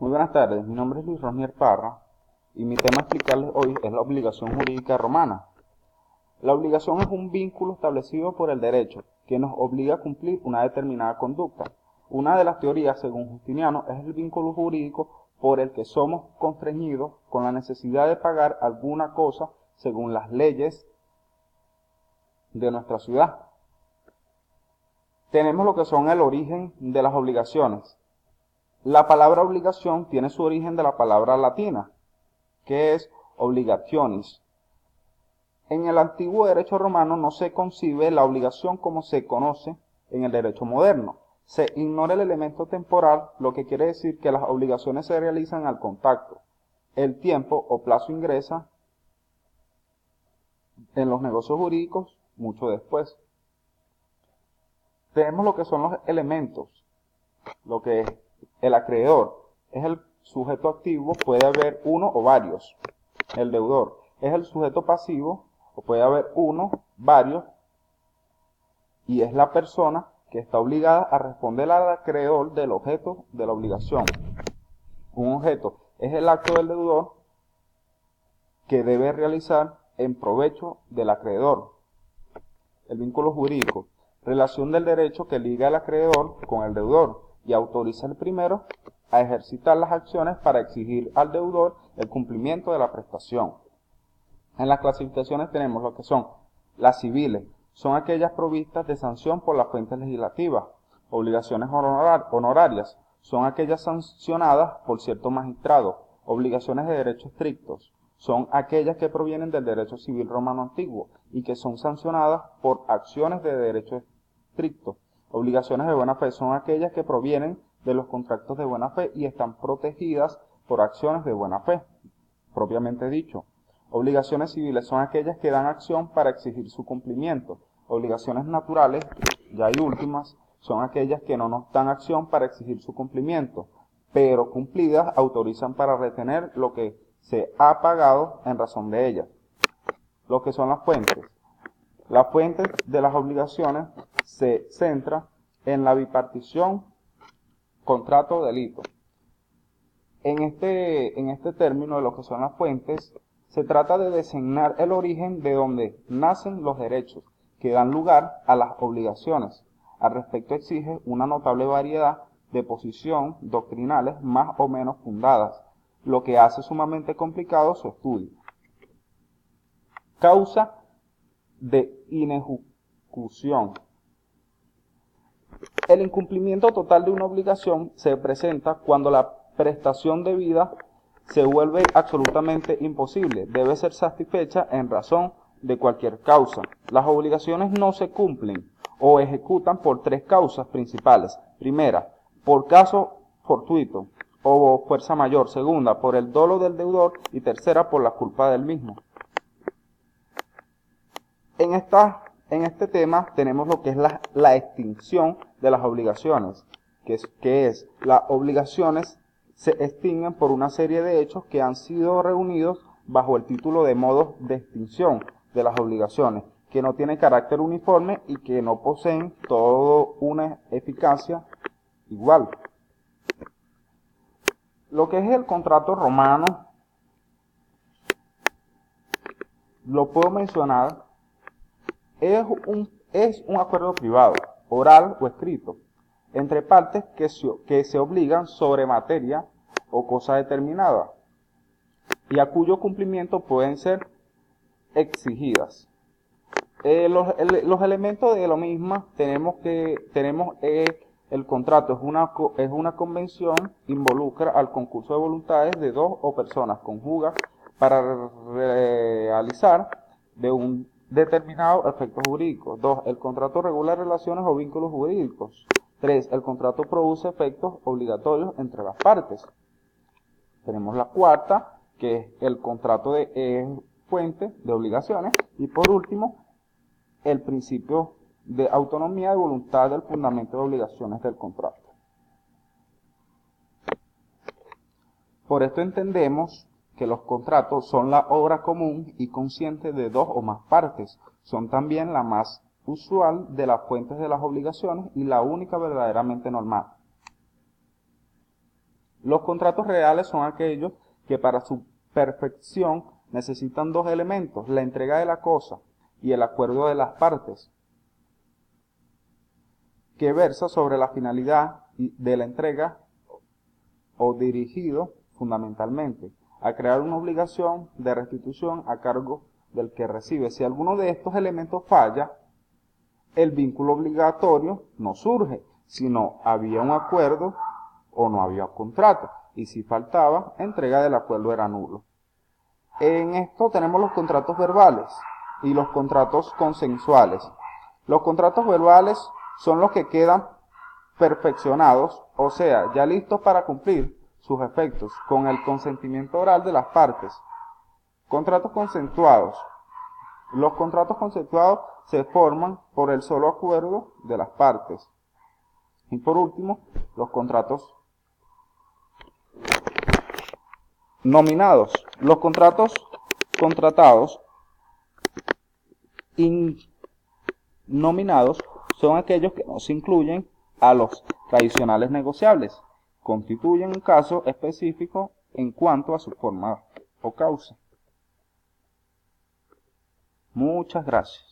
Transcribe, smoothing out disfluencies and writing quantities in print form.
Muy buenas tardes, mi nombre es Luis Rosnier Parra y mi tema a explicarles hoy es la obligación jurídica romana. La obligación es un vínculo establecido por el derecho que nos obliga a cumplir una determinada conducta. Una de las teorías, según Justiniano, es el vínculo jurídico por el que somos constreñidos con la necesidad de pagar alguna cosa según las leyes de nuestra ciudad. Tenemos lo que son el origen de las obligaciones. La palabra obligación tiene su origen de la palabra latina, que es obligationis. En el antiguo derecho romano no se concibe la obligación como se conoce en el derecho moderno. Se ignora el elemento temporal, lo que quiere decir que las obligaciones se realizan al contacto. El tiempo o plazo ingresa en los negocios jurídicos mucho después. Tenemos lo que son los elementos, lo que es el acreedor, es el sujeto activo, puede haber uno o varios. El deudor es el sujeto pasivo, o puede haber uno, varios, y es la persona que está obligada a responder al acreedor del objeto de la obligación. Un objeto es el acto del deudor que debe realizar en provecho del acreedor. El vínculo jurídico, relación del derecho que liga al acreedor con el deudor y autoriza al primero a ejercitar las acciones para exigir al deudor el cumplimiento de la prestación. En las clasificaciones tenemos lo que son las civiles, son aquellas provistas de sanción por las fuentes legislativas. Obligaciones honorarias, son aquellas sancionadas por cierto magistrado. Obligaciones de derecho estrictos, son aquellas que provienen del derecho civil romano antiguo y que son sancionadas por acciones de derecho estricto. Obligaciones de buena fe son aquellas que provienen de los contratos de buena fe y están protegidas por acciones de buena fe, propiamente dicho. Obligaciones civiles son aquellas que dan acción para exigir su cumplimiento. Obligaciones naturales, ya hay últimas, son aquellas que no nos dan acción para exigir su cumplimiento, pero cumplidas autorizan para retener lo que se ha pagado en razón de ellas. Lo que son las fuentes. La fuente de las obligaciones se centra en la bipartición, contrato o delito. En este término de lo que son las fuentes, se trata de designar el origen de donde nacen los derechos que dan lugar a las obligaciones. Al respecto exige una notable variedad de posiciones doctrinales más o menos fundadas, lo que hace sumamente complicado su estudio. Causa de inejecución. El incumplimiento total de una obligación se presenta cuando la prestación debida se vuelve absolutamente imposible. Debe ser satisfecha en razón de cualquier causa. Las obligaciones no se cumplen o ejecutan por tres causas principales. Primera, por caso fortuito o fuerza mayor. Segunda, por el dolo del deudor. Y tercera, por la culpa del mismo. En este tema tenemos lo que es la extinción de las obligaciones, que es las obligaciones se extinguen por una serie de hechos que han sido reunidos bajo el título de modos de extinción de las obligaciones, que no tienen carácter uniforme y que no poseen toda una eficacia igual. Lo que es el contrato romano, lo puedo mencionar, es un acuerdo privado, oral o escrito, entre partes que se obligan sobre materia o cosa determinada, y a cuyo cumplimiento pueden ser exigidas. Los elementos de lo mismo tenemos el contrato es una convención, involucra al concurso de voluntades de dos o personas conjugas para realizar de un determinado efecto jurídico. 2. El contrato regula relaciones o vínculos jurídicos. 3. El contrato produce efectos obligatorios entre las partes. Tenemos la cuarta, que es el contrato de fuente de obligaciones. Y por último, el principio de autonomía de voluntad del fundamento de obligaciones del contrato. Por esto entendemos que los contratos son la obra común y consciente de dos o más partes. Son también la más usual de las fuentes de las obligaciones y la única verdaderamente normal. Los contratos reales son aquellos que para su perfección necesitan dos elementos: la entrega de la cosa y el acuerdo de las partes, que versa sobre la finalidad de la entrega o dirigido fundamentalmente a crear una obligación de restitución a cargo del que recibe. Si alguno de estos elementos falla, el vínculo obligatorio no surge, sino había un acuerdo o no había contrato, y si faltaba, entrega del acuerdo era nulo. En esto tenemos los contratos verbales y los contratos consensuales. Los contratos verbales son los que quedan perfeccionados, o sea, ya listos para cumplir sus efectos, con el consentimiento oral de las partes. Contratos consensuados. Los contratos consensuados se forman por el solo acuerdo de las partes. Y por último, los contratos nominados. Los contratos contratados nominados son aquellos que no se incluyen a los tradicionales negociables. Constituyen un caso específico en cuanto a su forma o causa. Muchas gracias.